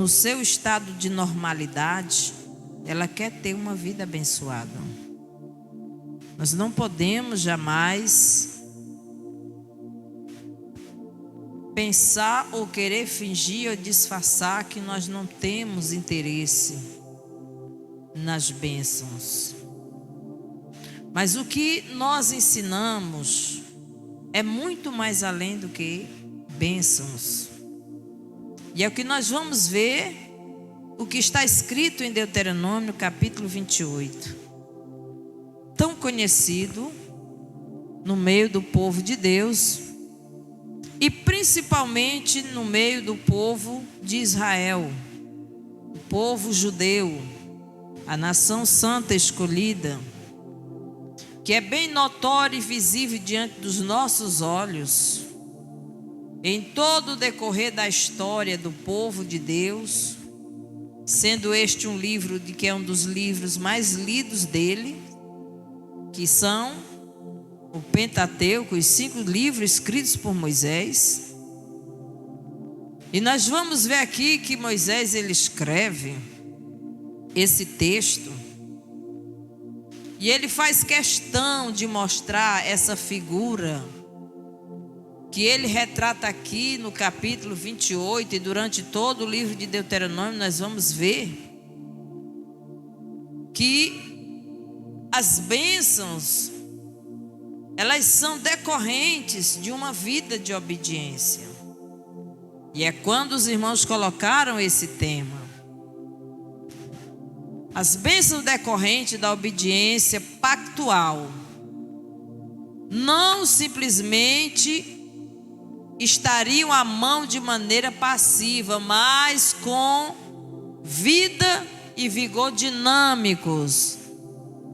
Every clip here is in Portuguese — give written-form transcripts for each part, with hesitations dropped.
no seu estado de normalidade, ela quer ter uma vida abençoada. Nós não podemos jamais pensar ou querer fingir ou disfarçar que nós não temos interesse nas bênçãos. Mas o que nós ensinamos é muito mais além do que bênçãos. E é o que nós vamos ver, o que está escrito em Deuteronômio capítulo 28. Tão conhecido no meio do povo de Deus e principalmente no meio do povo de Israel, o povo judeu, a nação santa escolhida, que é bem notório e visível diante dos nossos olhos, em todo o decorrer da história do povo de Deus, sendo este um livro que é um dos livros mais lidos dele, que são o Pentateuco, os 5 livros escritos por Moisés. E nós vamos ver aqui que Moisés ele escreve esse texto e ele faz questão de mostrar essa figura que ele retrata aqui no capítulo 28 e durante todo o livro de Deuteronômio. Nós vamos ver que as bênçãos, elas são decorrentes de uma vida de obediência. E é quando os irmãos colocaram esse tema. As bênçãos decorrentes da obediência pactual não simplesmente estariam à mão de maneira passiva, mas com vida e vigor dinâmicos,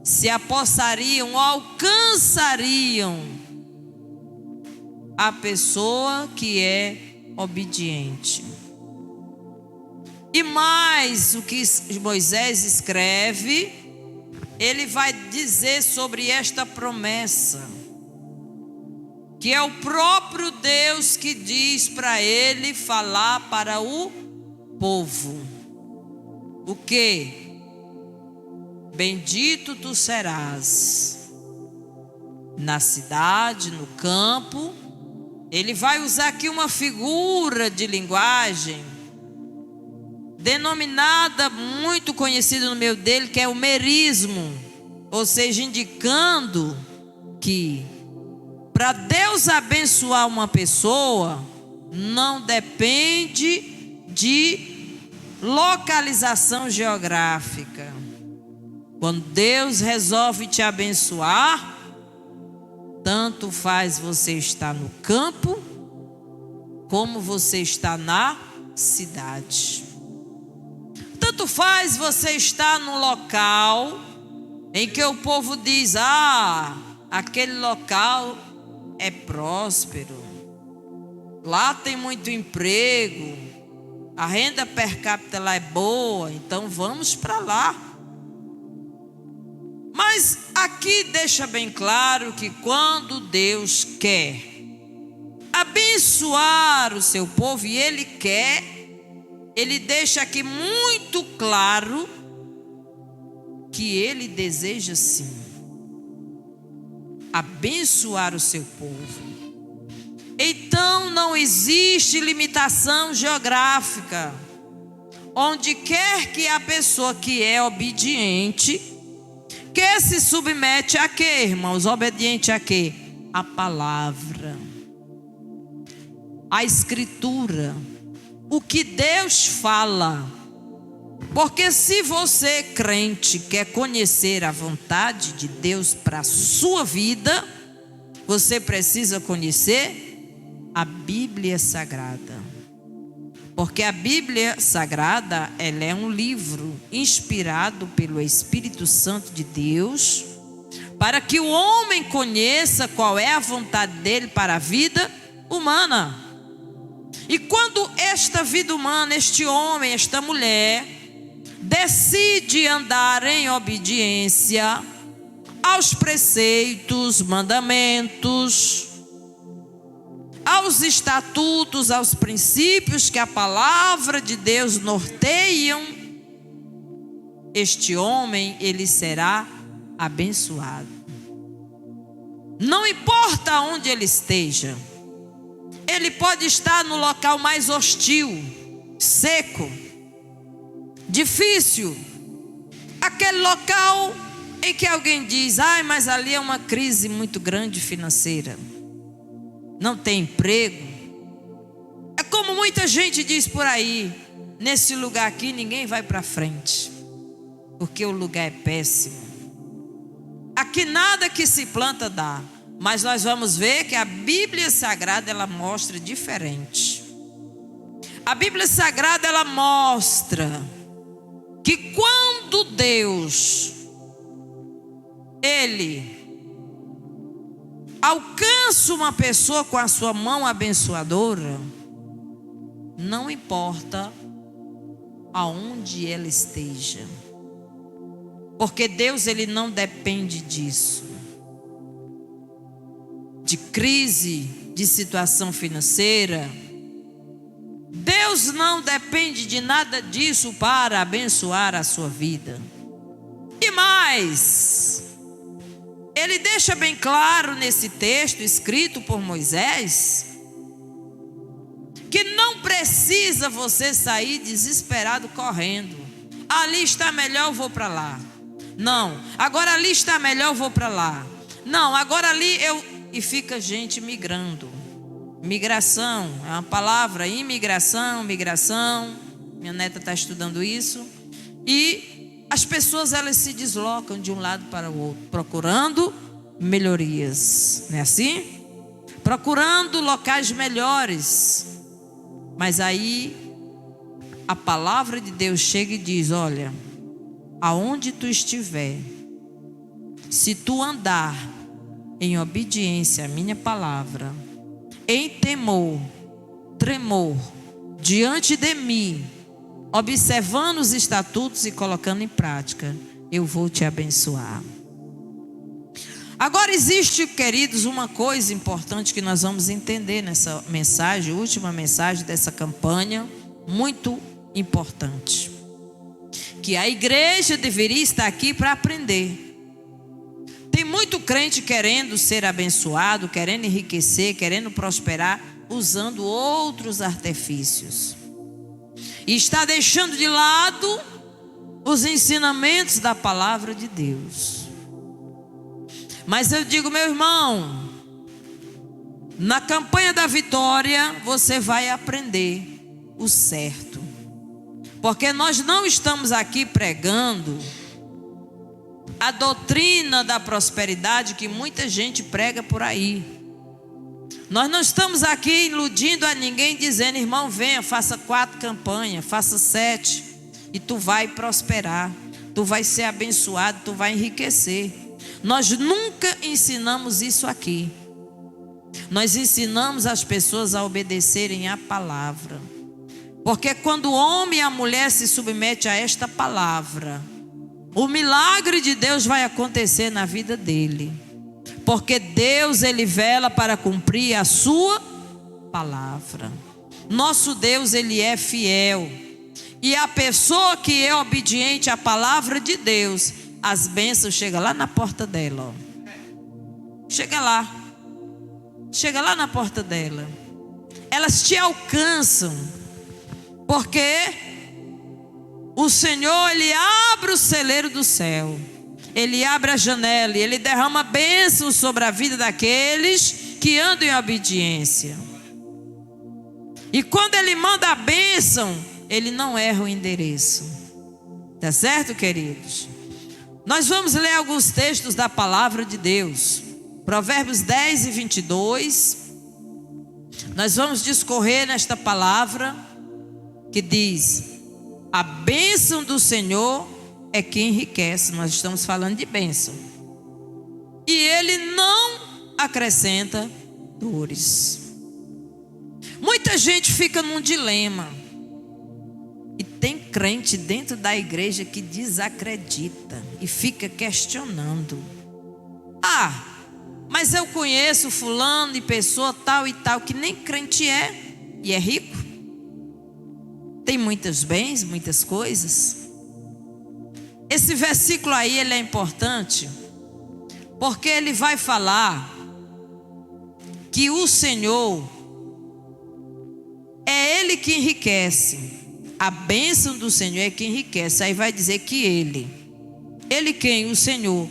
se apossariam, alcançariam a pessoa que é obediente. E mais o que Moisés escreve, ele vai dizer sobre esta promessa, que é o próprio Deus que diz para ele falar para o povo. O quê? Bendito tu serás na cidade, no campo. Ele vai usar aqui uma figura de linguagem denominada, muito conhecida no meio dele, que é o merismo, ou seja, indicando que para Deus abençoar uma pessoa não depende de localização geográfica. Quando Deus resolve te abençoar, tanto faz você estar no campo como você está na cidade. Tanto faz você estar num local em que o povo diz: aquele local é próspero, lá tem muito emprego, a renda per capita lá é boa, então vamos para lá. Mas aqui deixa bem claro que quando Deus quer abençoar o seu povo, e Ele quer, Ele deixa aqui muito claro que Ele deseja sim abençoar o seu povo. Então não existe limitação geográfica. Onde quer que a pessoa que é obediente, que se submete a quê, irmãos? Obediente a quê? A palavra, a escritura, o que Deus fala. Porque se você, crente, quer conhecer a vontade de Deus para a sua vida, você precisa conhecer a Bíblia Sagrada. Porque a Bíblia Sagrada, ela é um livro inspirado pelo Espírito Santo de Deus, para que o homem conheça qual é a vontade dele para a vida humana. E quando esta vida humana, este homem, esta mulher, decide andar em obediência aos preceitos, mandamentos, aos estatutos, aos princípios que a palavra de Deus norteiam, este homem, ele será abençoado. Não importa onde ele esteja, ele pode estar no local mais hostil, seco, difícil, aquele local em que alguém diz: ai, mas ali é uma crise muito grande financeira, não tem emprego. É como muita gente diz por aí: nesse lugar aqui ninguém vai para frente, porque o lugar é péssimo. Aqui nada que se planta dá. Mas nós vamos ver que a Bíblia Sagrada, ela mostra diferente. A Bíblia Sagrada, ela mostra que quando Deus, ele alcança uma pessoa com a sua mão abençoadora, não importa aonde ela esteja, porque Deus, ele não depende disso, de crise, de situação financeira. Deus não depende de nada disso para abençoar a sua vida. E mais, ele deixa bem claro nesse texto escrito por Moisés, que não precisa você sair desesperado correndo. Ali está melhor, eu vou para lá. Não, agora ali está melhor, eu vou para lá. Não, agora ali eu... E fica gente migrando. Migração é uma palavra, imigração, migração. Minha neta está estudando isso. E as pessoas, elas se deslocam de um lado para o outro, procurando melhorias, não é assim? Procurando locais melhores. Mas aí a palavra de Deus chega e diz: olha, aonde tu estiver, se tu andar em obediência à minha palavra, em temor, tremor, diante de mim, observando os estatutos e colocando em prática, eu vou te abençoar. Agora existe, queridos, uma coisa importante que nós vamos entender nessa mensagem, última mensagem dessa campanha, muito importante, que a igreja deveria estar aqui para aprender. Tem muito crente querendo ser abençoado, querendo enriquecer, querendo prosperar, usando outros artifícios. E está deixando de lado os ensinamentos da palavra de Deus. Mas eu digo, meu irmão, na campanha da vitória você vai aprender o certo. Porque nós não estamos aqui pregando a doutrina da prosperidade que muita gente prega por aí. Nós não estamos aqui iludindo a ninguém, dizendo: irmão, venha, faça 4 campanhas, faça 7, e tu vai prosperar, tu vai ser abençoado, tu vai enriquecer. Nós nunca ensinamos isso aqui. Nós ensinamos as pessoas a obedecerem à palavra, porque quando o homem e a mulher se submetem a esta palavra, o milagre de Deus vai acontecer na vida dele. Porque Deus, ele vela para cumprir a sua palavra. Nosso Deus, ele é fiel. E a pessoa que é obediente à palavra de Deus, as bênçãos chegam lá na porta dela. Ó. Chega lá na porta dela. Elas te alcançam. Porque o Senhor, ele abre o celeiro do céu, ele abre a janela e ele derrama bênçãos sobre a vida daqueles que andam em obediência. E quando ele manda a bênção, ele não erra o endereço. Tá certo, queridos? Nós vamos ler alguns textos da palavra de Deus. Provérbios 10 e 22. Nós vamos discorrer nesta palavra que diz: a bênção do Senhor é que enriquece. Nós estamos falando de bênção. E ele não acrescenta dores. Muita gente fica num dilema. E tem crente dentro da igreja que desacredita e fica questionando: Mas eu conheço fulano e pessoa tal e tal que nem crente é e é rico. Tem muitos bens, muitas coisas. Esse versículo aí, ele é importante, porque ele vai falar que o Senhor é Ele que enriquece. A bênção do Senhor é que enriquece. Aí vai dizer que Ele quem? O Senhor.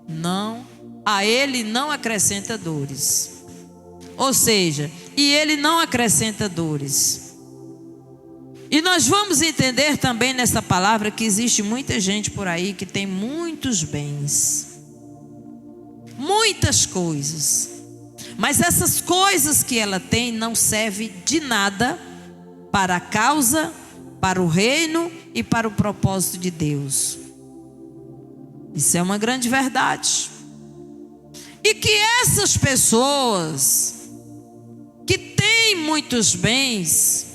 Não, a Ele não acrescenta dores. Ou seja, e Ele não acrescenta dores. E nós vamos entender também nessa palavra que existe muita gente por aí que tem muitos bens, muitas coisas, mas essas coisas que ela tem não servem de nada para a causa, para o reino e para o propósito de Deus. Isso é uma grande verdade. E que essas pessoas que têm muitos bens,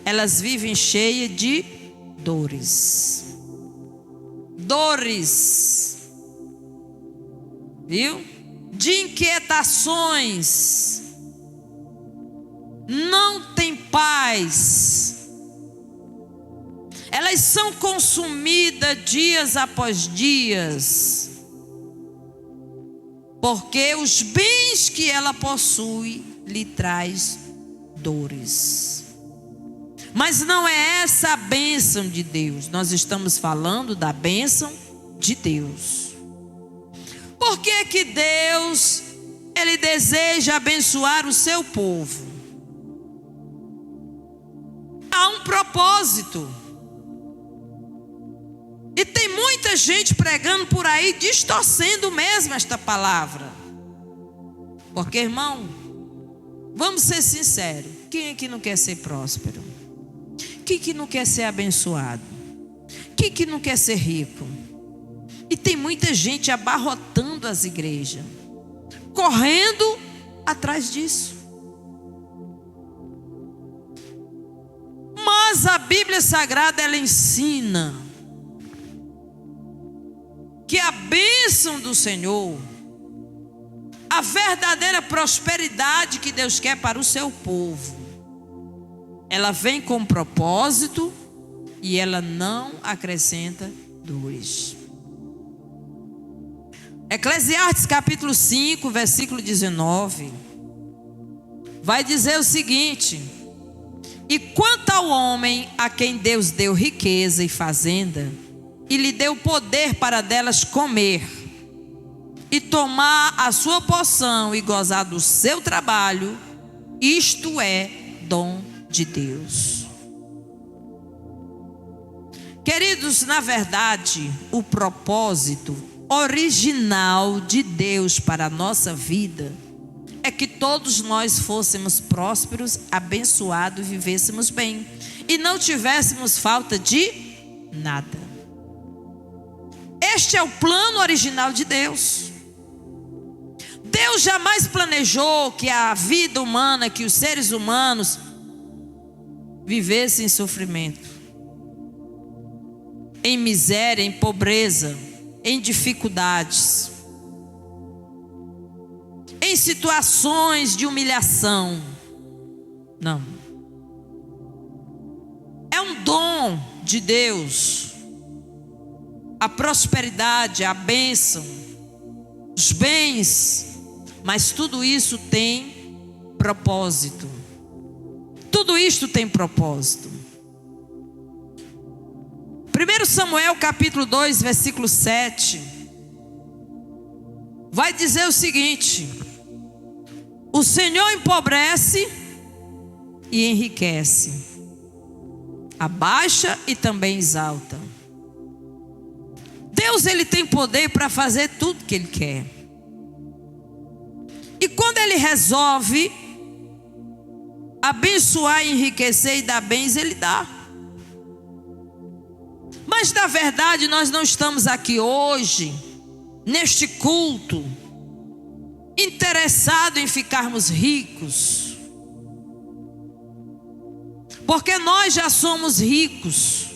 elas vivem cheias de dores. Dores. Viu? De inquietações. Não tem paz. Elas são consumidas dias após dias. Porque os bens que ela possui lhe traz dores. Mas não é essa a bênção de Deus. Nós estamos falando da bênção de Deus. Por que que Deus, Ele deseja abençoar o seu povo? Há um propósito. E tem muita gente pregando por aí, distorcendo mesmo esta palavra. Porque, irmão, vamos ser sinceros. Quem é que não quer ser próspero? Quem que não quer ser abençoado? Quem que não quer ser rico? E tem muita gente abarrotando as igrejas, correndo atrás disso. Mas a Bíblia Sagrada, ela ensina que a bênção do Senhor, a verdadeira prosperidade que Deus quer para o seu povo, ela vem com propósito e ela não acrescenta dores. Eclesiastes capítulo 5, versículo 19, vai dizer o seguinte: e quanto ao homem a quem Deus deu riqueza e fazenda, e lhe deu poder para delas comer, e tomar a sua porção e gozar do seu trabalho, isto é dom de Deus. Queridos, na verdade, o propósito original de Deus para a nossa vida é que todos nós fôssemos prósperos, abençoados e vivêssemos bem e não tivéssemos falta de nada. Este é o plano original de Deus. Deus jamais planejou que a vida humana, que os seres humanos vivessem em sofrimento, em miséria, em pobreza, em dificuldades, em situações de humilhação. Não. É um dom de Deus. A prosperidade, a bênção, os bens, mas tudo isso tem propósito. Tudo isto tem propósito. 1 Samuel capítulo 2, versículo 7, vai dizer o seguinte: o Senhor empobrece e enriquece, abaixa e também exalta. Deus, Ele tem poder para fazer tudo que Ele quer. E quando Ele resolve abençoar, enriquecer e dar bens, Ele dá. Mas na verdade nós não estamos aqui hoje, neste culto, interessados em ficarmos ricos, porque nós já somos ricos.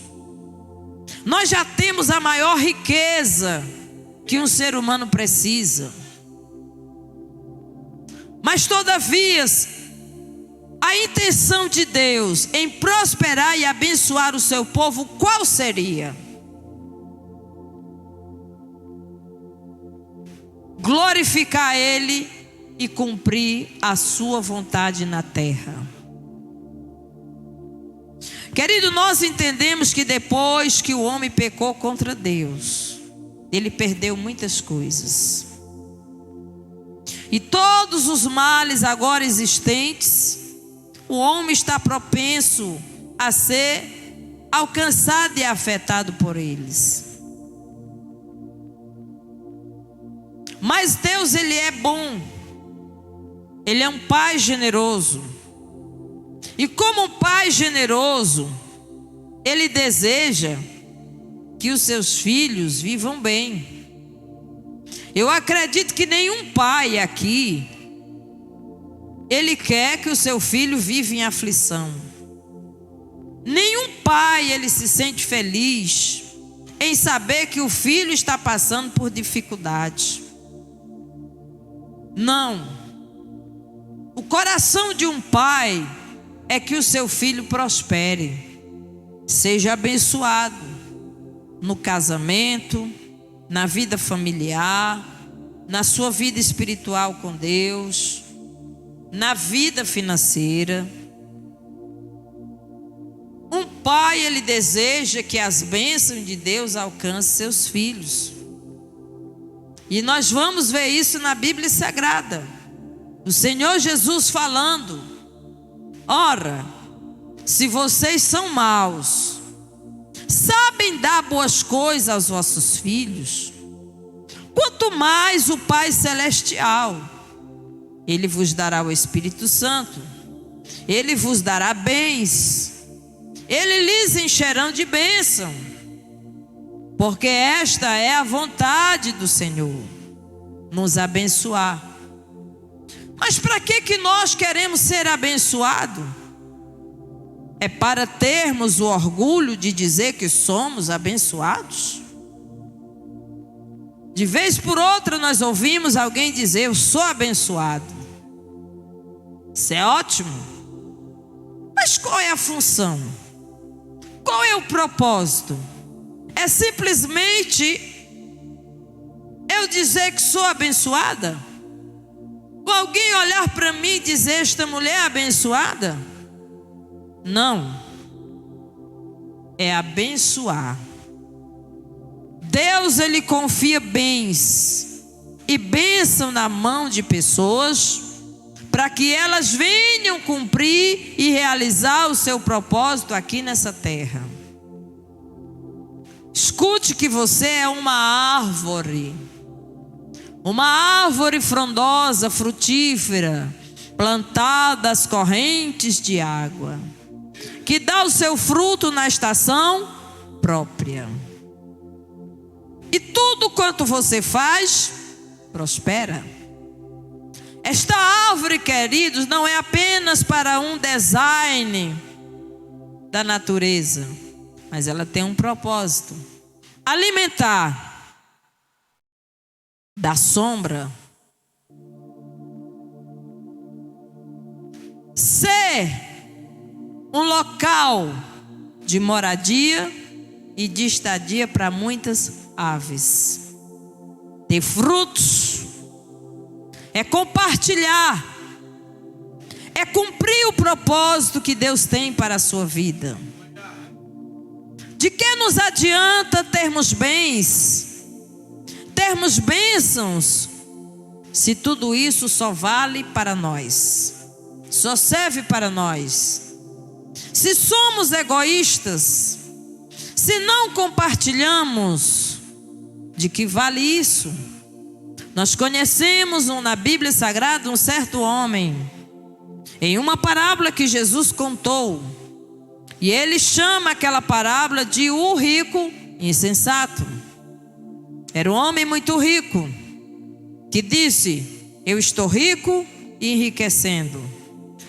Nós já temos a maior riqueza que um ser humano precisa. Mas todavia, a intenção de Deus em prosperar e abençoar o seu povo, qual seria? Glorificar Ele e cumprir a sua vontade na terra. Querido, nós entendemos que depois que o homem pecou contra Deus, ele perdeu muitas coisas. E todos os males agora existentes, o homem está propenso a ser alcançado e afetado por eles. Mas Deus, Ele é bom. Ele é um Pai generoso. E como um Pai generoso, Ele deseja que os seus filhos vivam bem. Eu acredito que nenhum pai aqui, ele quer que o seu filho viva em aflição. Nenhum pai, ele se sente feliz em saber que o filho está passando por dificuldade. Não. O coração de um pai é que o seu filho prospere, seja abençoado no casamento, na vida familiar, na sua vida espiritual com Deus, na vida financeira. Um pai, ele deseja que as bênçãos de Deus alcancem seus filhos. E nós vamos ver isso na Bíblia Sagrada. O Senhor Jesus falando: ora, se vocês são maus, sabem dar boas coisas aos vossos filhos, quanto mais o Pai Celestial, Ele vos dará o Espírito Santo, Ele vos dará bens, Ele lhes encherão de bênção, porque esta é a vontade do Senhor, nos abençoar. Mas para que nós queremos ser abençoados? É para termos o orgulho de dizer que somos abençoados? De vez por outra nós ouvimos alguém dizer: eu sou abençoado. Isso é ótimo. Mas qual é a função? Qual é o propósito? É simplesmente eu dizer que sou abençoada? Ou alguém olhar para mim e dizer: esta mulher é abençoada? Não. É abençoar. Deus, Ele confia bens e bênção na mão de pessoas, para que elas venham cumprir e realizar o seu propósito aqui nessa terra. Escute que você é uma árvore frondosa, frutífera, plantada às correntes de água, que dá o seu fruto na estação própria. E tudo quanto você faz, prospera. Esta árvore, queridos, não é apenas para um design da natureza, mas ela tem um propósito: alimentar, dar sombra, ser um local de moradia e de estadia para muitas aves, ter frutos, é compartilhar, é cumprir o propósito que Deus tem para a sua vida. De que nos adianta termos bens, termos bênçãos, se tudo isso só vale para nós, só serve para nós? Se somos egoístas, se não compartilhamos, de que vale isso? Nós conhecemos na Bíblia Sagrada um certo homem, em uma parábola que Jesus contou, e ele chama aquela parábola de o rico insensato. Era um homem muito rico, que disse: eu estou rico e enriquecendo,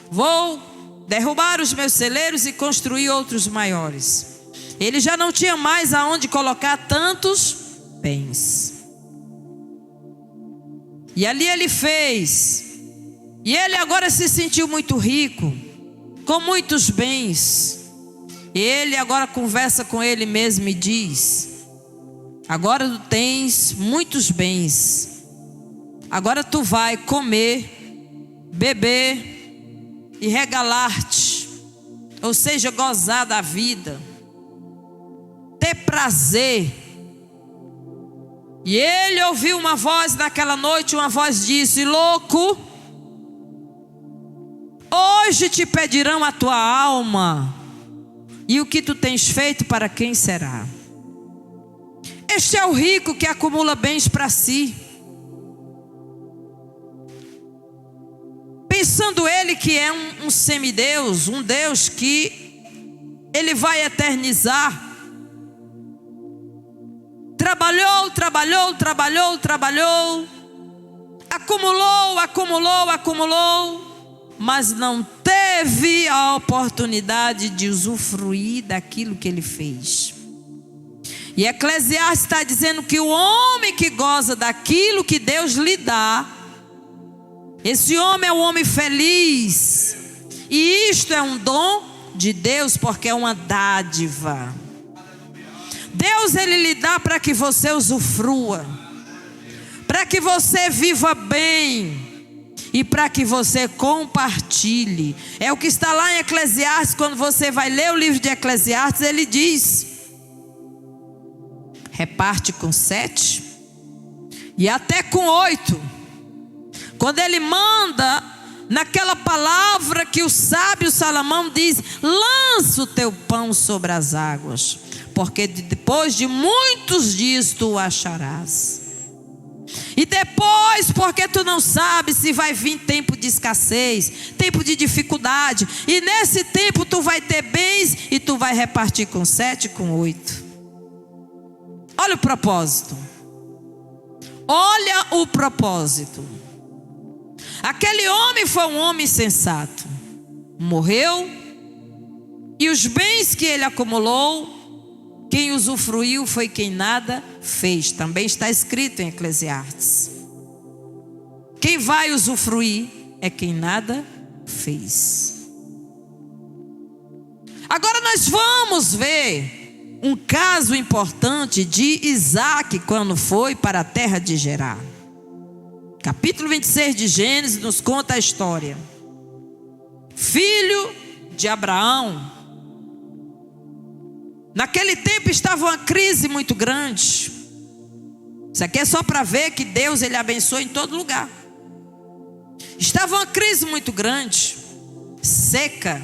vou derrubar os meus celeiros e construir outros maiores. Ele já não tinha mais aonde colocar tantos bens. E ali ele fez. E ele agora se sentiu muito rico, com muitos bens. E ele agora conversa com ele mesmo e diz: agora tu tens muitos bens, agora tu vai comer, beber e regalar-te, ou seja, gozar da vida, ter prazer. E ele ouviu uma voz naquela noite, uma voz disse: louco, hoje te pedirão a tua alma, e o que tu tens feito para quem será? Este é o rico que acumula bens para si, pensando ele que é um semideus, um Deus que ele vai eternizar. Trabalhou, acumulou, mas não teve a oportunidade de usufruir daquilo que ele fez. E Eclesiastes está dizendo que o homem que goza daquilo que Deus lhe dá, esse homem é um homem feliz. E isto é um dom de Deus, porque é uma dádiva. Deus, ele lhe dá para que você usufrua, para que você viva bem e para que você compartilhe. É o que está lá em Eclesiastes. Quando você vai ler o livro de Eclesiastes, ele diz: reparte com 7 e até com 8. Quando ele manda naquela palavra que o sábio Salomão diz: lança o teu pão sobre as águas, porque depois de muitos dias tu o acharás. E depois, porque tu não sabes se vai vir tempo de escassez, tempo de dificuldade, e nesse tempo tu vai ter bens e tu vai repartir com 7 e com 8. Olha o propósito. Olha o propósito. Aquele homem foi um homem sensato. Morreu, e os bens que ele acumulou, quem usufruiu foi quem nada fez. Também está escrito em Eclesiastes. Quem vai usufruir é quem nada fez. Agora nós vamos ver um caso importante de Isaac quando foi para a terra de Gerar. Capítulo 26 de Gênesis nos conta a história. Filho de Abraão. Naquele tempo estava uma crise muito grande. Isso aqui é só para ver que Deus, ele abençoa em todo lugar. Estava uma crise muito grande, seca.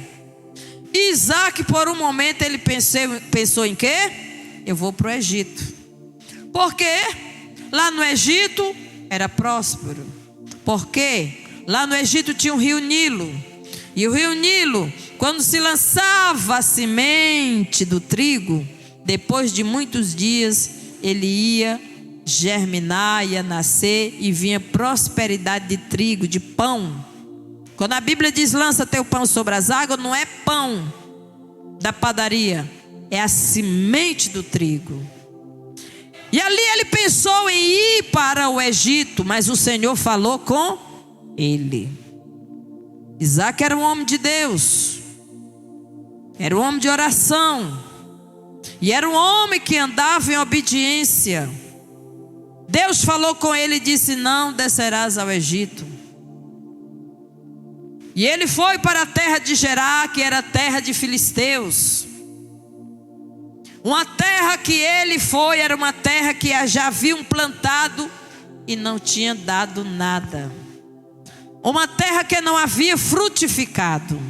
E Isaac, por um momento, ele pensou em quê? Eu vou para o Egito. Porque lá no Egito era próspero. Porque lá no Egito tinha o rio Nilo. E o rio Nilo, quando se lançava a semente do trigo, depois de muitos dias, ele ia germinar, ia nascer e vinha prosperidade de trigo, de pão. Quando a Bíblia diz lança teu pão sobre as águas, não é pão da padaria, é a semente do trigo. E ali ele pensou em ir para o Egito, mas o Senhor falou com ele. Isaac era um homem de Deus, era um homem de oração, e era um homem que andava em obediência. Deus falou com ele e disse: não descerás ao Egito. E ele foi para a terra de Gerar, que era a terra de filisteus. Uma terra que ele foi, era uma terra que já haviam plantado e não tinha dado nada. Uma terra que não havia frutificado.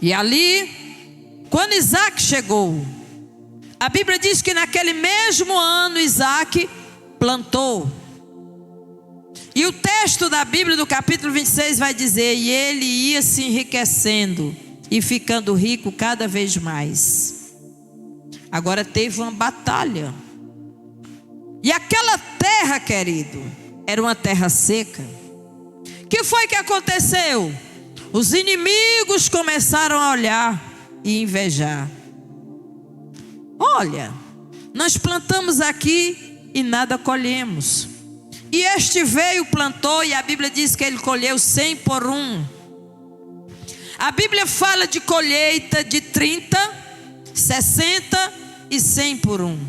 E ali, quando Isaac chegou, a Bíblia diz que naquele mesmo ano Isaac plantou. E o texto da Bíblia do capítulo 26 vai dizer: e ele ia se enriquecendo e ficando rico cada vez mais. Agora teve uma batalha. E aquela terra, querido, era uma terra seca. O que foi que aconteceu? Os inimigos começaram a olhar e invejar. Olha, nós plantamos aqui e nada colhemos. E este veio, plantou, e a Bíblia diz que ele colheu 100 por um. A Bíblia fala de colheita de 30, 60 e 100 por um.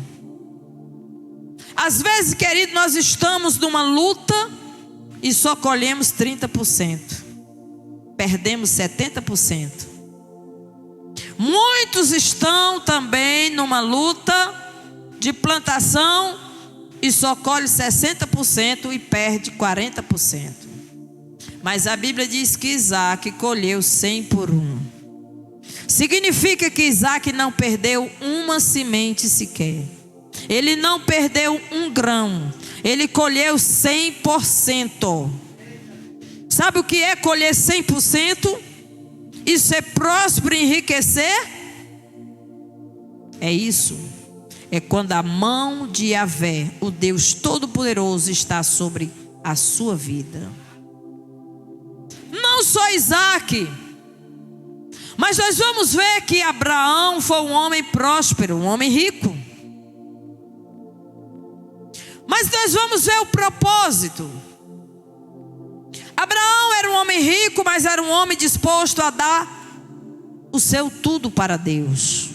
Às vezes, querido, nós estamos numa luta e só colhemos 30%. Perdemos 70%. Muitos estão também numa luta de plantação e só colhe 60% e perde 40%. Mas a Bíblia diz que Isaac colheu 100 por um. Significa que Isaac não perdeu uma semente sequer. Ele não perdeu um grão. Ele colheu 100%. Sabe o que é colher 100%? Isso é próspero e enriquecer? É isso. É quando a mão de Yahvé, o Deus Todo-Poderoso, está sobre a sua vida. Não só Isaac, mas nós vamos ver que Abraão foi um homem próspero, um homem rico. Mas nós vamos ver o propósito. Abraão era um homem rico, mas era um homem disposto a dar o seu tudo para Deus.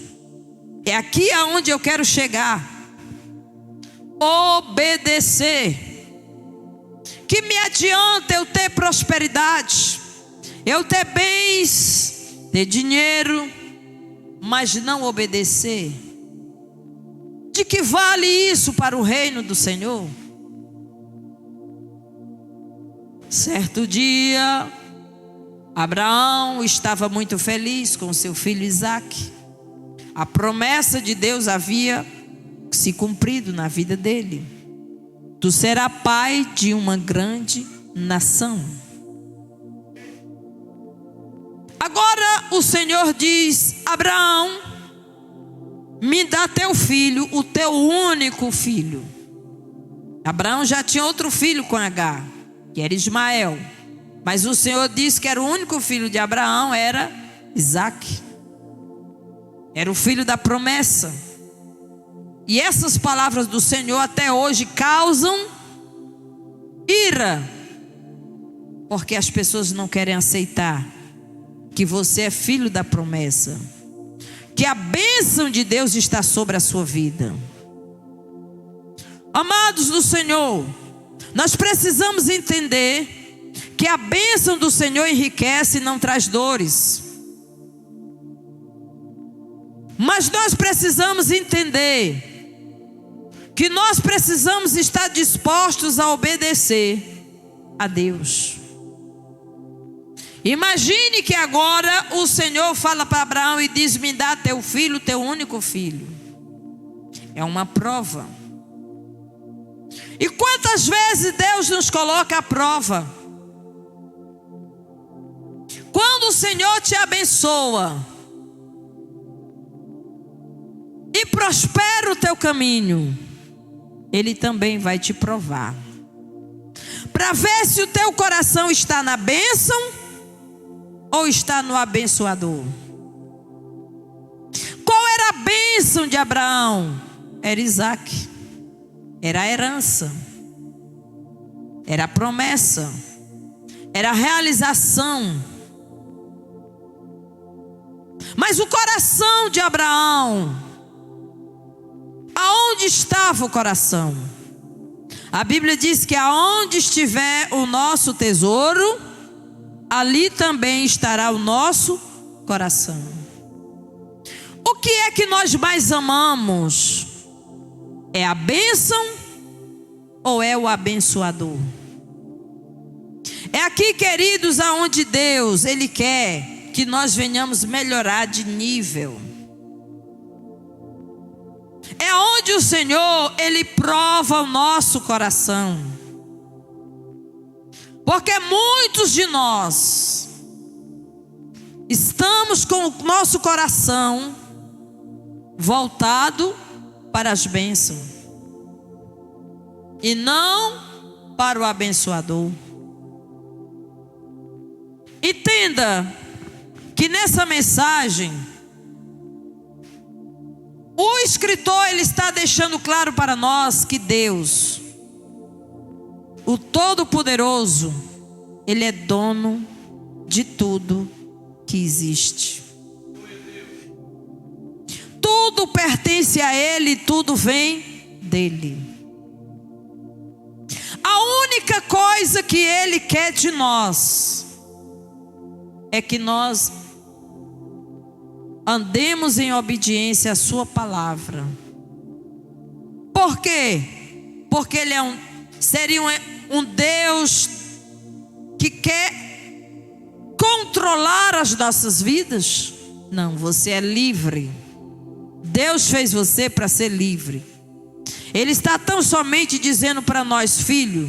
É aqui aonde eu quero chegar. Obedecer. Que me adianta eu ter prosperidade, eu ter bens, ter dinheiro, mas não obedecer? De que vale isso para o reino do Senhor? Certo dia, Abraão estava muito feliz com seu filho Isaque. A promessa de Deus havia se cumprido na vida dele. Tu serás pai de uma grande nação. Agora o Senhor diz: Abraão, me dá teu filho, o teu único filho. Abraão já tinha outro filho com Agar, que era Ismael. Mas o Senhor disse que era o único filho de Abraão, era Isaque. Era o filho da promessa. E essas palavras do Senhor até hoje causam ira, porque as pessoas não querem aceitar que você é filho da promessa, que a bênção de Deus está sobre a sua vida. Amados do Senhor, nós precisamos entender que a bênção do Senhor enriquece e não traz dores. Mas nós precisamos entender que nós precisamos estar dispostos a obedecer a Deus. Imagine que agora o Senhor fala para Abraão e diz: me dá teu filho, teu único filho. É uma prova. E quantas vezes Deus nos coloca à prova? Quando o Senhor te abençoa e prospera o teu caminho, Ele também vai te provar, para ver se o teu coração está na bênção ou está no abençoador. Qual era a bênção de Abraão? Era Isaque, era a herança, era a promessa, era a realização. Mas o coração de Abraão, aonde estava o coração? A Bíblia diz que aonde estiver o nosso tesouro, ali também estará o nosso coração. O que é que nós mais amamos? É a bênção ou é o abençoador? É aqui, queridos, aonde Deus, Ele quer que nós venhamos melhorar de nível. É onde o Senhor, Ele prova o nosso coração. Porque muitos de nós estamos com o nosso coração voltado para as bênçãos e não para o abençoador. Entenda que nessa mensagem o escritor, ele está deixando claro para nós que Deus, o Todo-Poderoso, Ele é dono de tudo que existe. Tudo pertence a Ele, tudo vem dEle. A única coisa que Ele quer de nós é que nós andemos em obediência à sua palavra. Por quê? Porque Ele seria um Deus que quer controlar as nossas vidas? Não, você é livre. Deus fez você para ser livre. Ele está tão somente dizendo para nós: filho,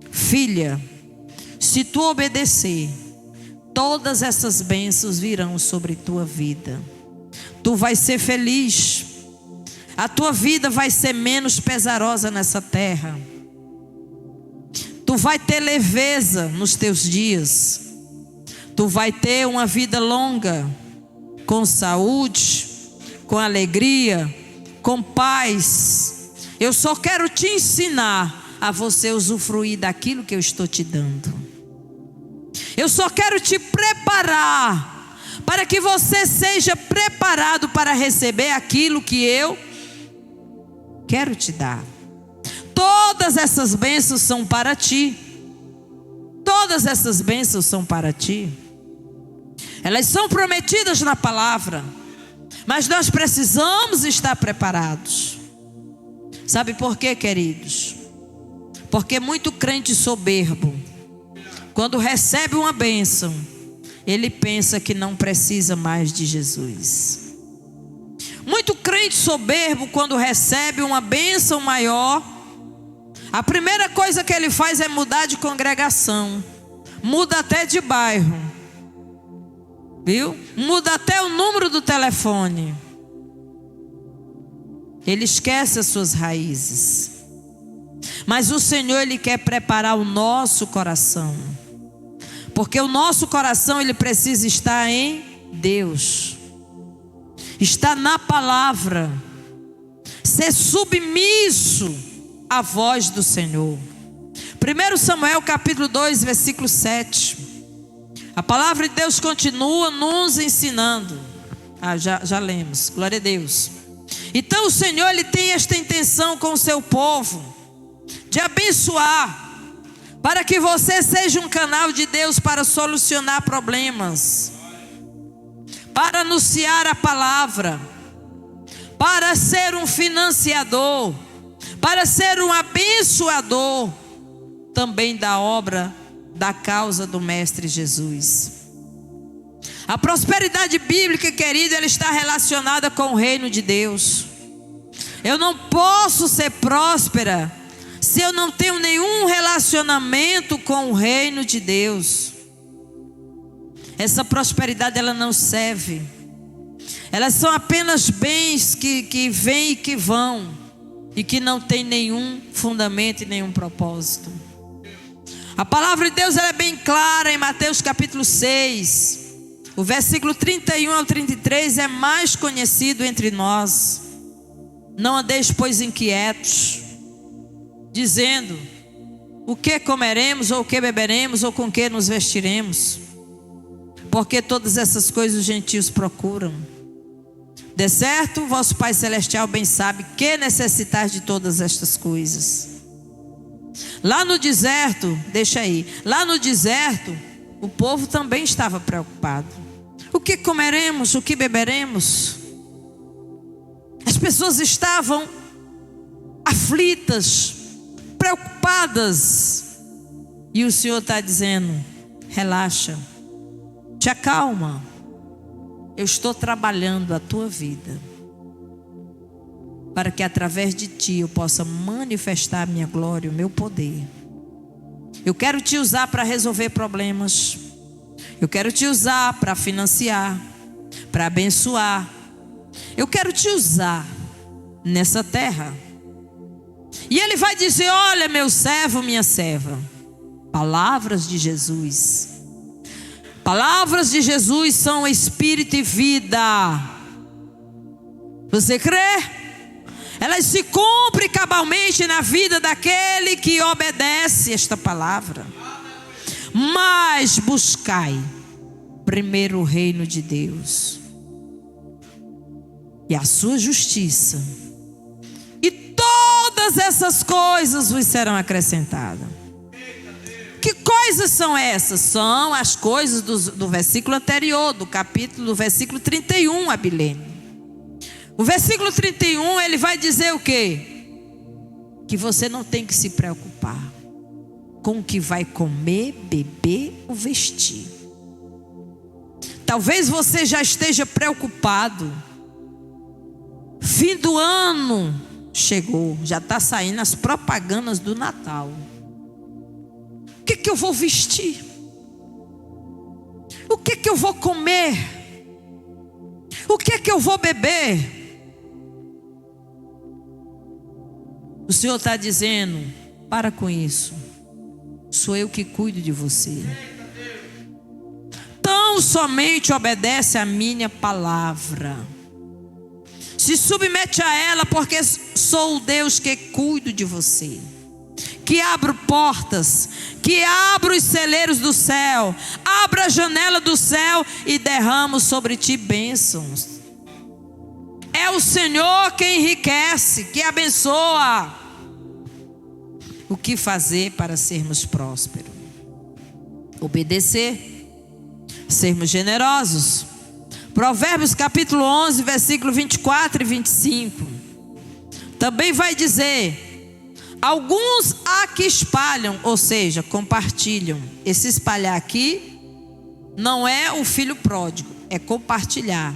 filha, se tu obedecer, todas essas bênçãos virão sobre tua vida. Tu vai ser feliz. A tua vida vai ser menos pesarosa nessa terra. Tu vai ter leveza nos teus dias. Tu vai ter uma vida longa, com saúde, com alegria, com paz. Eu só quero te ensinar a você usufruir daquilo que eu estou te dando. Eu só quero te preparar para que você seja preparado para receber aquilo que eu quero te dar. Todas essas bênçãos são para ti. Todas essas bênçãos são para ti. Elas são prometidas na palavra, mas nós precisamos estar preparados. Sabe por quê, queridos? Porque muito crente soberbo, quando recebe uma bênção, ele pensa que não precisa mais de Jesus. Muito crente soberbo, quando recebe uma bênção maior, a primeira coisa que ele faz é mudar de congregação, muda até de bairro, viu? Muda até o número do telefone. Ele esquece as suas raízes. Mas o Senhor, Ele quer preparar o nosso coração, porque o nosso coração, ele precisa estar em Deus, estar na palavra, ser submisso à voz do Senhor. 1 Samuel capítulo 2, versículo 7. A palavra de Deus continua nos ensinando. Já lemos, glória a Deus. Então o Senhor, Ele tem esta intenção com o seu povo, de abençoar, para que você seja um canal de Deus para solucionar problemas, para anunciar a palavra, para ser um financiador, para ser um abençoador também da obra, da causa do Mestre Jesus. A prosperidade bíblica, querido, ela está relacionada com o reino de Deus. Eu não posso ser próspera se eu não tenho nenhum relacionamento com o reino de Deus. Essa prosperidade, ela não serve. Elas são apenas bens que vêm e que vão, e que não tem nenhum fundamento e nenhum propósito. A palavra de Deus, ela é bem clara em Mateus capítulo 6. O versículo 31 ao 33 é mais conhecido entre nós. Não andeis, pois, inquietos, dizendo: o que comeremos, ou o que beberemos, ou com que nos vestiremos? Porque todas essas coisas os gentios procuram. De certo, vosso Pai Celestial bem sabe que necessitais de todas estas coisas. Lá no deserto, deixa aí, lá no deserto, o povo também estava preocupado. O que comeremos, o que beberemos? As pessoas estavam aflitas, preocupadas. E o Senhor está dizendo: relaxa, te acalma. Eu estou trabalhando a tua vida, para que através de ti eu possa manifestar a minha glória, o meu poder. Eu quero te usar para resolver problemas. Eu quero te usar para financiar, para abençoar. Eu quero te usar nessa terra. E Ele vai dizer: olha, meu servo, minha serva. Palavras de Jesus. Palavras de Jesus são espírito e vida. Você crê? elas se cumprem cabalmente na vida daquele que obedece esta palavra. Mas buscai primeiro o reino de Deus e a sua justiça, e todas essas coisas vos serão acrescentadas. Que coisas são essas? São as coisas do versículo anterior, do versículo 31, Abilene. O versículo 31, ele vai dizer o quê? Que você não tem que se preocupar com o que vai comer, beber ou vestir. Talvez você já esteja preocupado. Fim do ano chegou, já está saindo as propagandas do Natal. O que eu vou vestir? O que eu vou comer? O que eu vou beber? O Senhor está dizendo: para com isso, sou eu que cuido de você. Tão somente obedece a minha palavra, se submete a ela, porque sou o Deus que cuido de você, que abro portas, que abro os celeiros do céu, abro a janela do céu e derramo sobre ti bênçãos. É o Senhor quem enriquece, que abençoa. O que fazer para sermos prósperos? Obedecer, sermos generosos. Provérbios capítulo 11, versículo 24 e 25. Também vai dizer: alguns há que espalham, ou seja, compartilham. Esse espalhar aqui não é o filho pródigo, é compartilhar.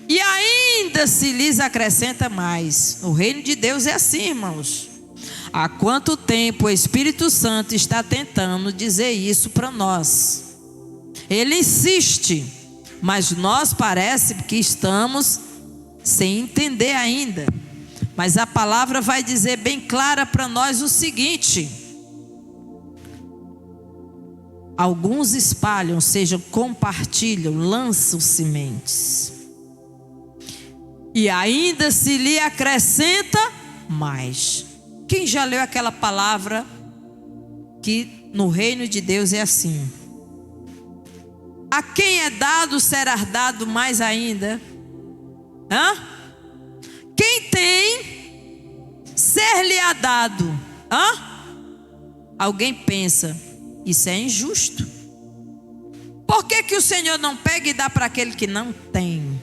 E ainda se lhes acrescenta mais. O reino de Deus é assim, irmãos. Há quanto tempo o Espírito Santo está tentando dizer isso para nós? Ele insiste, mas nós parece que estamos sem entender ainda. Mas a palavra vai dizer bem clara para nós o seguinte: alguns espalham, ou seja, compartilham, lançam sementes, e ainda se lhe acrescenta mais. Quem já leu aquela palavra que no reino de Deus é assim: a quem é dado será dado mais ainda. Quem tem, ser-lhe-á dado. Alguém pensa: isso é injusto. Por que o Senhor não pega e dá para aquele que não tem?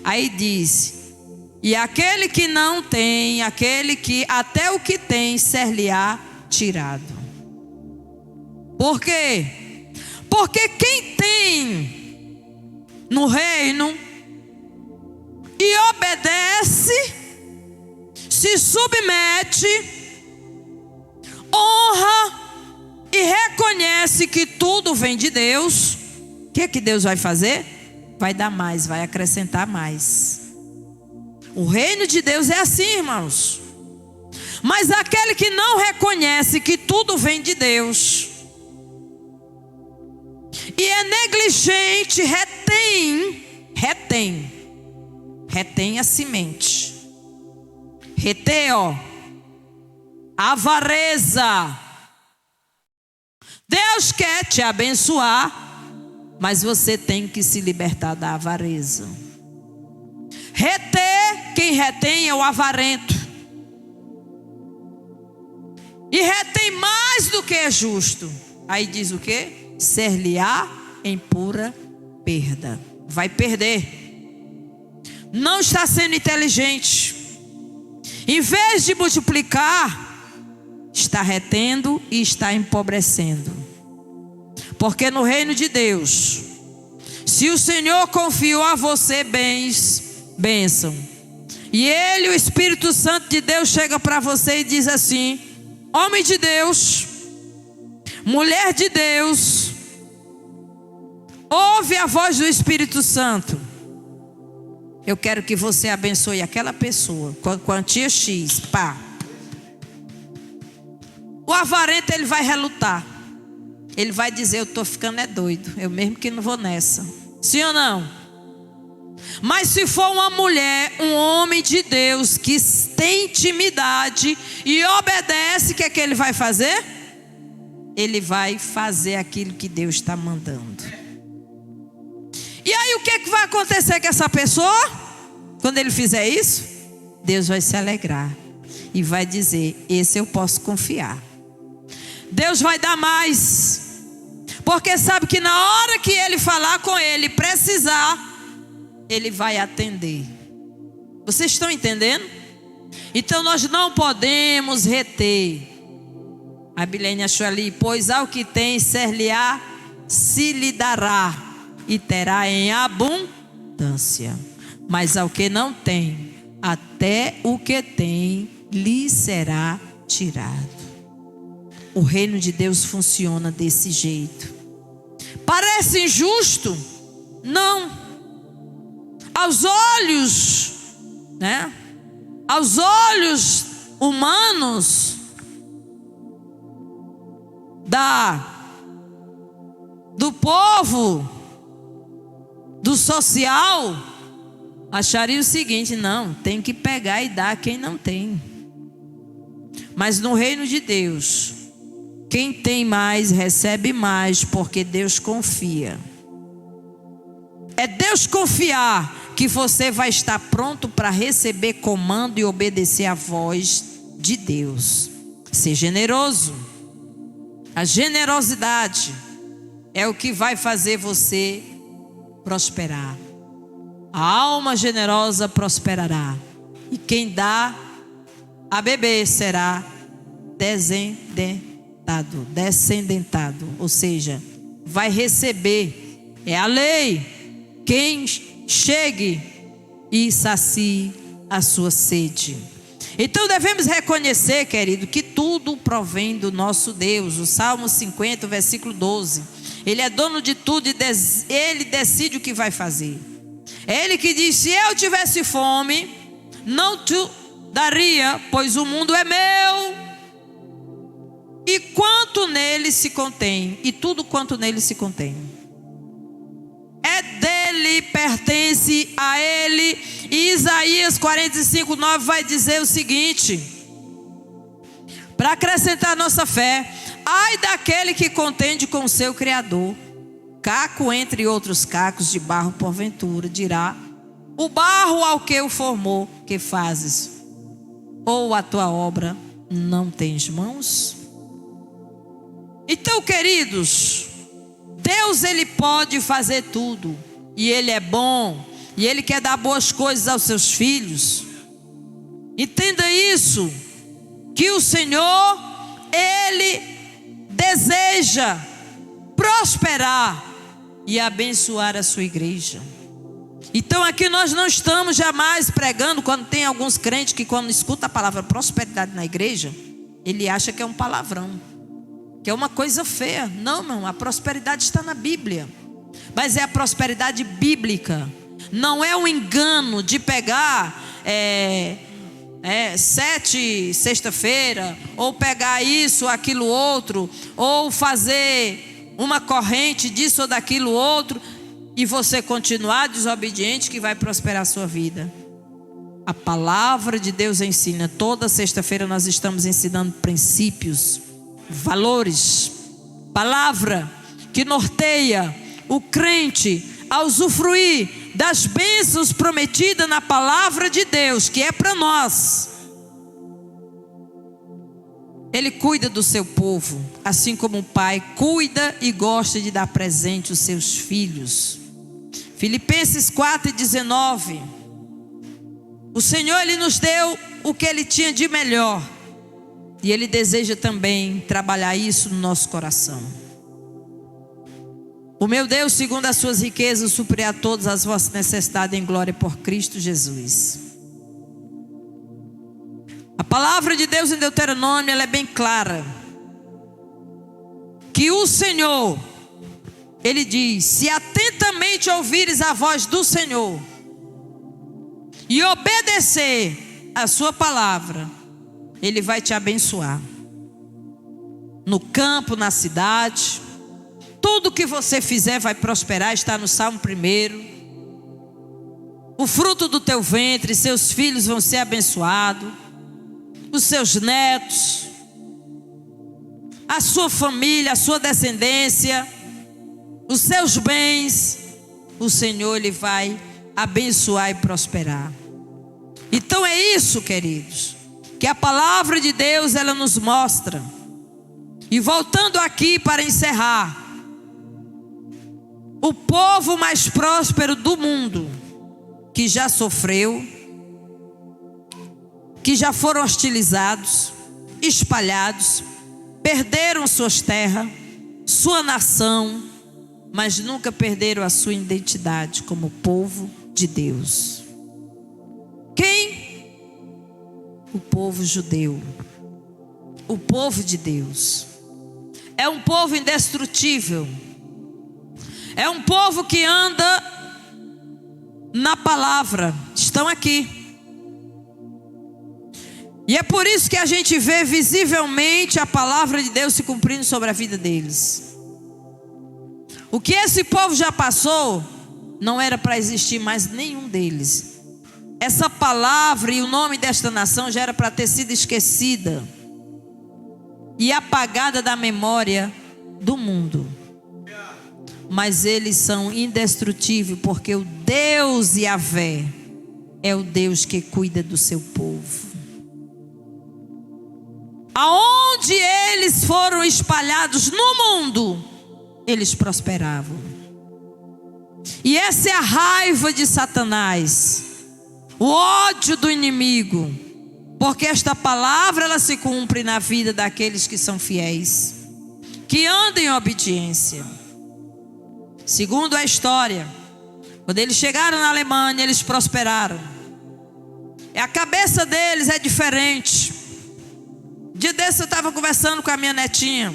Aí diz: e aquele que não tem, aquele que até o que tem, ser-lhe-á tirado. Por quê? Porque quem tem no reino e obedece, se submete, honra e reconhece que tudo vem de Deus, o que Deus vai fazer? Vai dar mais, vai acrescentar mais. O reino de Deus é assim, irmãos. Mas aquele que não reconhece que tudo vem de Deus e é negligente, retém a semente. Reter, avareza. Deus quer te abençoar, mas você tem que se libertar da avareza. Reter, quem retém é o avarento. E retém mais do que é justo. Aí diz o quê? Ser-lhe-á em pura perda. Vai perder. Não está sendo inteligente. Em vez de multiplicar, está retendo e está empobrecendo. Porque no reino de Deus, se o Senhor confiou a você bênção, e Ele, o Espírito Santo de Deus, chega para você e diz assim: homem de Deus, mulher de Deus, ouve a voz do Espírito Santo. Eu quero que você abençoe aquela pessoa com a quantia X, pá. O avarento, ele vai relutar. Ele vai dizer: eu estou ficando doido, eu mesmo que não vou nessa. Sim ou não? Mas se for uma mulher, um homem de Deus que tem intimidade e obedece, o que é que ele vai fazer? Ele vai fazer aquilo que Deus está mandando. E aí o que é que vai acontecer com essa pessoa? Quando ele fizer isso, Deus vai se alegrar e vai dizer: esse eu posso confiar. Deus vai dar mais, porque sabe que na hora que ele falar com ele, precisar, ele vai atender. Vocês estão entendendo? Então nós não podemos reter. A Bilene achou ali: pois ao que tem ser-lhe-á, se lhe dará, e terá em abundância. Mas ao que não tem, até o que tem lhe será tirado. O reino de Deus funciona desse jeito. Parece injusto? Não. Aos olhos, né? Aos olhos humanos do povo, do social, acharia o seguinte: não, tem que pegar e dar a quem não tem. Mas no reino de Deus, quem tem mais recebe mais, porque Deus confia. É Deus confiar que você vai estar pronto para receber comando e obedecer à voz de Deus. Ser generoso. A generosidade é o que vai fazer você prosperar. A alma generosa prosperará, e quem dá a beber será descendentado, ou seja, vai receber. É a lei. Quem chegue e sacie a sua sede. Então devemos reconhecer, querido, que tudo provém do nosso Deus. O Salmo 50, versículo 12. Ele é dono de tudo e ele decide o que vai fazer. É ele que diz: se eu tivesse fome, não te daria, pois o mundo é meu, e quanto nele se contém, e tudo quanto nele se contém. É dele, pertence a ele. E Isaías 45, 9 vai dizer o seguinte, para acrescentar nossa fé: ai daquele que contende com o seu Criador, caco entre outros cacos de barro porventura, dirá: o barro ao que o formou, que fazes? Ou a tua obra não tens mãos? Então, queridos, Deus, ele pode fazer tudo, e ele é bom, e ele quer dar boas coisas aos seus filhos. Entenda isso, que o Senhor, ele deseja prosperar e abençoar a sua igreja. Então aqui nós não estamos jamais pregando, quando tem alguns crentes que quando escuta a palavra prosperidade na igreja, ele acha que é um palavrão, que é uma coisa feia. Não, não, a prosperidade está na Bíblia, mas é a prosperidade bíblica. Não é um engano de pegar 7 sexta-feira, ou pegar isso, aquilo outro, ou fazer uma corrente disso ou daquilo outro, e você continuar desobediente, que vai prosperar a sua vida. A palavra de Deus ensina. Toda sexta-feira nós estamos ensinando princípios, valores, palavra que norteia o crente a usufruir das bênçãos prometidas na palavra de Deus, que é para nós. Ele cuida do seu povo, assim como o pai cuida e gosta de dar presente aos seus filhos. Filipenses 4:19. O Senhor, ele nos deu o que ele tinha de melhor, e ele deseja também trabalhar isso no nosso coração. O meu Deus, segundo as suas riquezas, suprirá todas as vossas necessidades em glória por Cristo Jesus. A palavra de Deus em Deuteronômio, ela é bem clara, que o Senhor, ele diz: se atentamente ouvires a voz do Senhor e obedecer a sua palavra, ele vai te abençoar no campo, na cidade. Tudo que você fizer vai prosperar. Está no Salmo 1. o fruto do teu ventre, seus filhos vão ser abençoados, os seus netos, a sua família, a sua descendência, os seus bens, o Senhor Ele vai abençoar e prosperar. Então é isso, queridos, que a palavra de Deus ela nos mostra. E voltando aqui para encerrar, o povo mais próspero do mundo, que já sofreu, que já foram hostilizados, espalhados, perderam suas terras, sua nação, mas nunca perderam a sua identidade como povo de Deus. Quem? O povo judeu, o povo de Deus. É um povo indestrutível, é um povo que anda na palavra, estão aqui. E é por isso que a gente vê visivelmente a palavra de Deus se cumprindo sobre a vida deles. O que esse povo já passou, não era para existir mais nenhum deles. Essa palavra e o nome desta nação já era para ter sido esquecida e apagada da memória do mundo. Mas eles são indestrutíveis, porque o Deus Yahvé é o Deus que cuida do seu povo. Aonde eles foram espalhados no mundo, eles prosperavam. E essa é a raiva de Satanás, o ódio do inimigo, porque esta palavra ela se cumpre na vida daqueles que são fiéis, que andam em obediência. Segundo a história, quando eles chegaram na Alemanha, eles prosperaram. E a cabeça deles é diferente. Dia desse eu estava conversando com a minha netinha,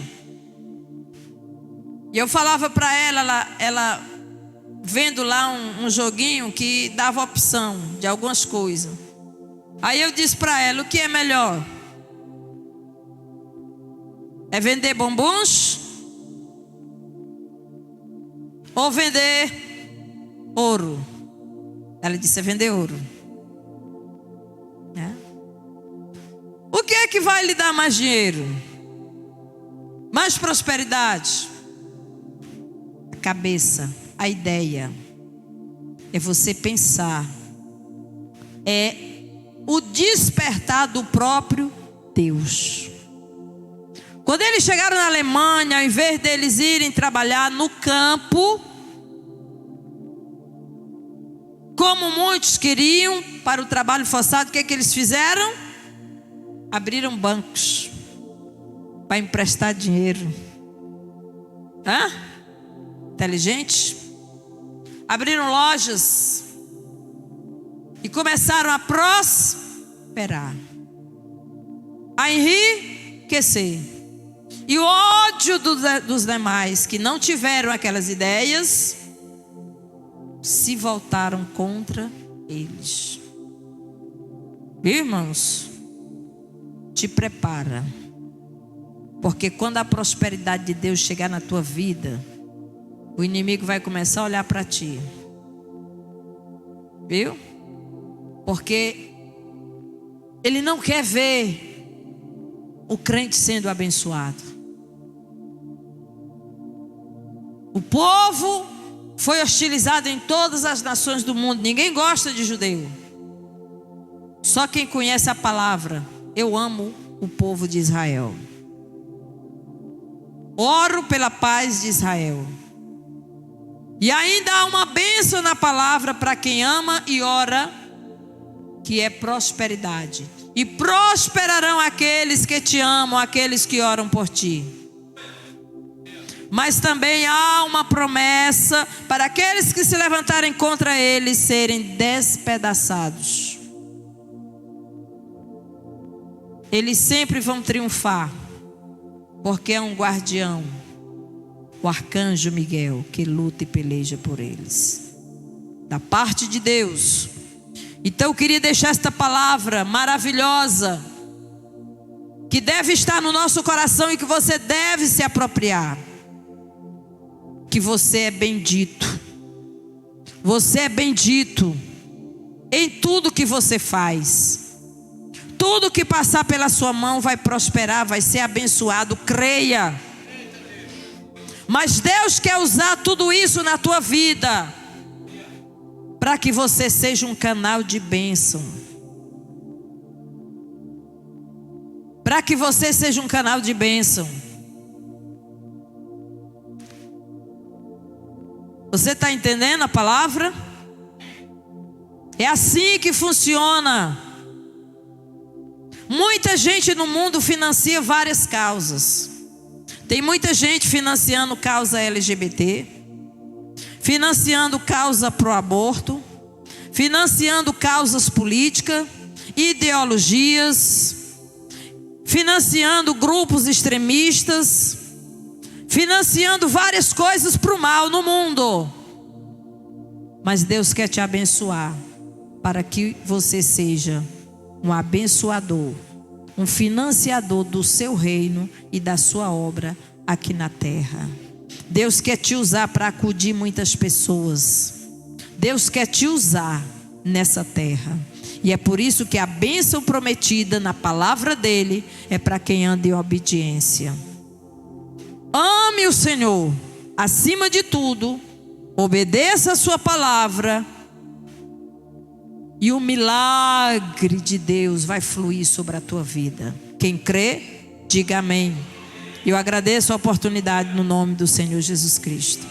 e eu falava para ela vendo lá um joguinho que dava opção de algumas coisas. Aí eu disse para ela: o que é melhor? É vender bombuns ou vender ouro? Ela disse: é vender ouro. O que é que vai lhe dar mais dinheiro? Mais prosperidade? A cabeça, a ideia. É você pensar. É o despertar do próprio Deus. Quando eles chegaram na Alemanha, ao invés deles irem trabalhar no campo, como muitos queriam, para o trabalho forçado, o que é que eles fizeram? Abriram bancos para emprestar dinheiro. Inteligente? Abriram lojas e começaram a prosperar, a enriquecer. E o ódio dos demais que não tiveram aquelas ideias se voltaram contra eles. Irmãos, te prepara, porque quando a prosperidade de Deus chegar na tua vida, o inimigo vai começar a olhar para ti, viu? Porque ele não quer ver o crente sendo abençoado. O povo foi hostilizado em todas as nações do mundo. Ninguém gosta de judeu. Só quem conhece a palavra: eu amo o povo de Israel. Oro pela paz de Israel. E ainda há uma bênção na palavra para quem ama e ora, que é prosperidade. E prosperarão aqueles que te amam, aqueles que oram por ti. Mas também há uma promessa para aqueles que se levantarem contra eles serem despedaçados. Eles sempre vão triunfar, porque é um guardião, o arcanjo Miguel, que luta e peleja por eles, da parte de Deus. Então eu queria deixar esta palavra maravilhosa, que deve estar no nosso coração e que você deve se apropriar. Que você é bendito. Você é bendito. em tudo que você faz. Tudo que passar pela sua mão vai prosperar, vai ser abençoado, creia. Mas Deus quer usar tudo isso na tua vida, para que você seja um canal de bênção. Para que você seja um canal de bênção. Você está entendendo a palavra? É assim que funciona. Muita gente no mundo financia várias causas. Tem muita gente financiando causa LGBT, financiando causa pro aborto, financiando causas políticas, ideologias, financiando grupos extremistas, financiando várias coisas para o mal no mundo. Mas Deus quer te abençoar, para que você seja um abençoador, um financiador do seu reino e da sua obra aqui na terra. Deus quer te usar para acudir muitas pessoas. Deus quer te usar nessa terra. E é por isso que a bênção prometida na palavra dele é para quem anda em obediência. Ame o Senhor acima de tudo, obedeça a sua palavra, e o milagre de Deus vai fluir sobre a tua vida. Quem crê, diga amém. Eu agradeço a oportunidade no nome do Senhor Jesus Cristo.